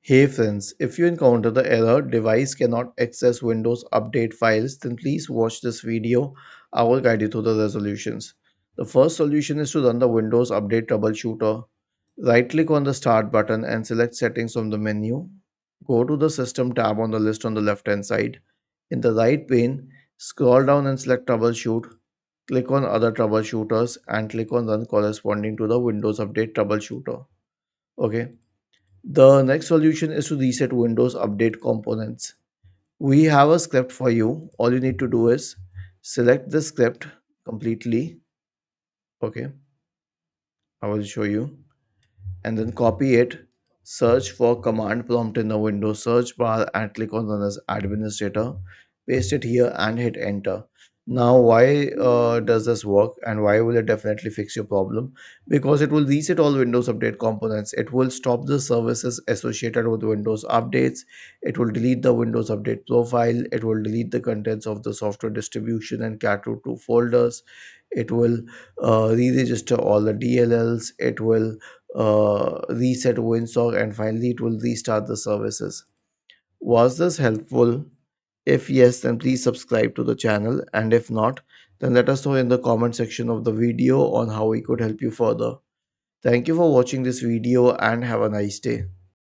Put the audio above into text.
Hey friends, if you encounter the error device cannot access Windows Update files, then please watch this video. I will guide you through the resolutions. The first solution is to run the Windows Update troubleshooter. Right click on the Start button and select Settings from the menu. Go to the System tab on the list on the left hand side. In the right pane, scroll down and select Troubleshoot. Click on Other Troubleshooters and click on Run corresponding to the Windows Update troubleshooter. Okay. The next solution is to reset Windows Update components. We have a script for you. All you need to do is select the script completely. Okay, I will show you. And then copy it. Search for command prompt in the Windows search bar and click on Run as administrator. Paste it here and hit enter. Now, why does this work and why will it definitely fix your problem? Because it will reset all Windows Update components. It will stop the services associated with Windows updates. It will delete the Windows Update profile. It will delete the contents of the software distribution and cat root to folders. It will re-register all the DLLs. It will reset WinSock, and finally it will restart the services. Was this helpful? If yes, then please subscribe to the channel, and if not, then let us know in the comment section of the video on how we could help you further. Thank you for watching this video and have a nice day.